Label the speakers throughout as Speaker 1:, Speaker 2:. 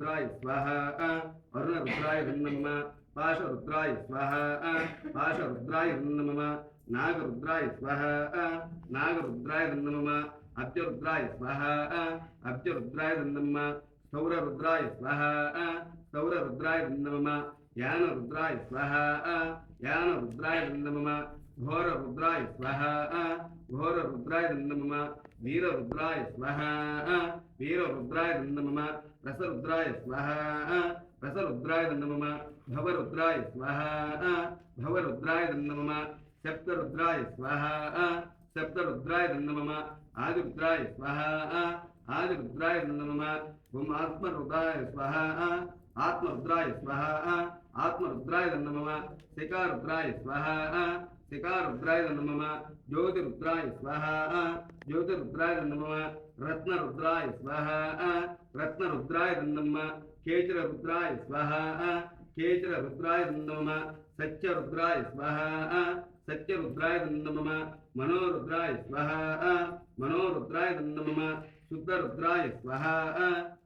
Speaker 1: वरुणरुद्राय स्वाहा वरुणरुद्राय नमः पाशरुद्राय स्वाहा पाशरुद्राय नमः नागरुद्राय स्वाहा नागरुद्राय नमः अब्जरुद्राय स्वाहा अब्जरुद्राय नमः सौररुद्राय स्वाहा सौररुद्राय नमः यानरुद्राय स्वाहा यानरुद्राय नमः घोररुद्राय स्वाहा घोररुद्राय नमः वीररुद्राय स्वाहा वीररुद्राय नमः रसरुद्राय स्वाहा रसरुद्राय नमः भवरुद्राय स्वाहा भवरुद्राय नमः सप्तरुद्राय स्वाहा सप्तरुद्राय नमः आदिरुद्राय स्वाहा आदिरुद्राय नमः ओम आत्मरुद्राय स्वाहा आत्मरुद्राय स्वाहा आत्मरुद्राय नमः शिकारुद्राय स्वाहा शिकारुद्राय नमः ज्योतिरुद्राय स्वाहा ज्योतिरुद्राय नमः रत्नरुद्राय स्वाहा रत्नरुद्राय नमः केचररुद्राय स्वाहा केचररुद्राय नमः सत्यरुद्राय स्वाहा सत्यरुद्राय नमः मनोरुद्राय स्वाहा मनोरुद्राय नमः शुद्धरुद्राय स्वाहा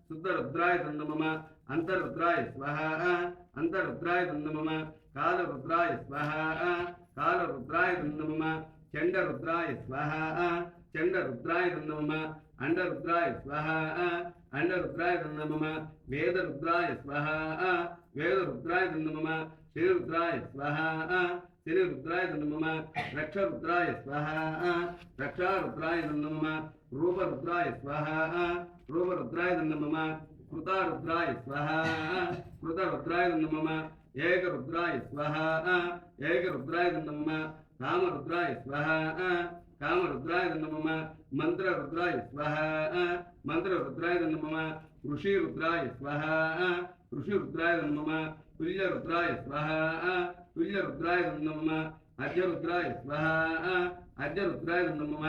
Speaker 1: शुद्धरुद्राय नमः अंतरुद्राय स्वाहा अंतरुद्राय नमः कालरुद्राय स्वाहा कालरुद्राय नमः चंडरुद्राय स्वाहा चंडरुद्राय नमः अंडरुद्राय स्वाहा अंडरुद्राय नमः वेदरुद्राय स्वाहा वेदरुद्राय नमः श्रीरुद्राय स्वाहा श्रीरुद्राय नमः रक्षरुद्राय स्वाहा रक्षारुद्राय नमः रूपरुद्राय स्वाहा रूपरुद्राय नमः कृतारुद्राय स्वाहा कृतरुद्राय नमः एकरुद्राय स्वाहा एकरुद्राय नमः कामरुद्राय स्वाहा कामरुद्राय नमः मंत्ररुद्राय स्वाहा मंत्ररुद्राय नमः ऋषिरुद्राय स्वाहा ऋषिरुद्राय नमः तुल्यरुद्राय स्वाहा तुल्यरुद्राय नमः अजरुद्राय स्वाहा अजरुद्राय नमः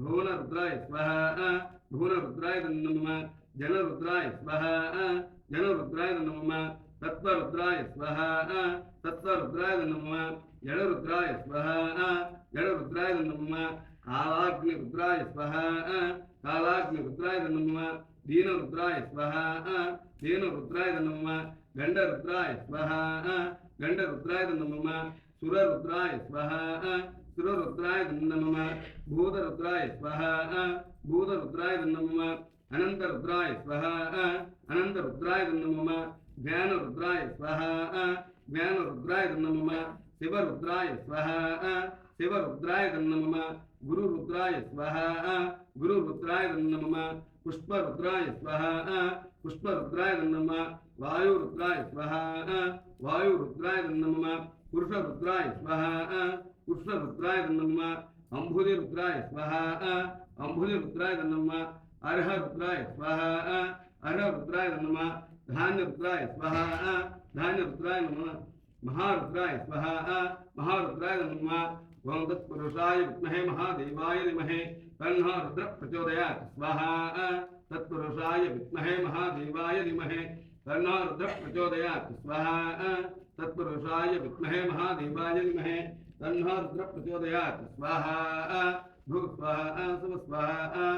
Speaker 1: भुवनरुद्राय स्वाहा भुवनरुद्राय नमः जनरुद्राय स्वाहा जनरुद्राय नमः तत्वरुद्राय स्वाहा तत्वरुद्राय नमः जडरुद्राय स्वाहा जडरुद्राय नमः कालाग्निरुद्राय स्वाहा कालाग्निरुद्राय नमः दीनरुद्राय स्वाहा दीनरुद्राय नमः गंडरुद्राय स्वाहा गंडरुद्राय नमः सुररुद्राय स्वाहा सुररुद्राय नमः भूतरुद्राय स्वाहा भूतरुद्राय नमः अनंतरुद्राय स्वाहा अनंतरुद्राय नमः ज्ञानरुद्राय स्वाहा ज्ञानरुद्राय नमः शिवरुद्राय स्वाहा शिवरुद्राय नमः गुरुरुद्राय स्वाहा गुरुरुद्राय नमः पुष्परुद्राय स्वाहा पुष्परुद्राय नमः वायुरुद्राय स्वाहा वायुरुद्राय नमः पुरुषरुद्राय स्वाहा पुरुषरुद्राय नमः अंबुधिरुद्राय स्वाहा अंबुधिरुद्राय नमः अर्हरुद्राय स्वाहा अर्हरुद्राय नमः धान्यरुद्राय स्वाहा धान्यरुद्राय नमः महारुद्राय स्वाहा महारुद्राय नमः ओम तत्पुरुषाय विद्महे महादेवाय धीमहि तन्नो रुद्रः प्रचोदयात् स्वाहा तत्पुरुषाय विद्महे महादेवाय धीमहि तन्नो रुद्रः प्रचोदयात् स्वाहा तत्पुरुषाय विद्महे महादेवाय धीमहि तन्नो रुद्रः प्रचोदयात् स्वाहा भूः स्वाहा सुः स्वाहा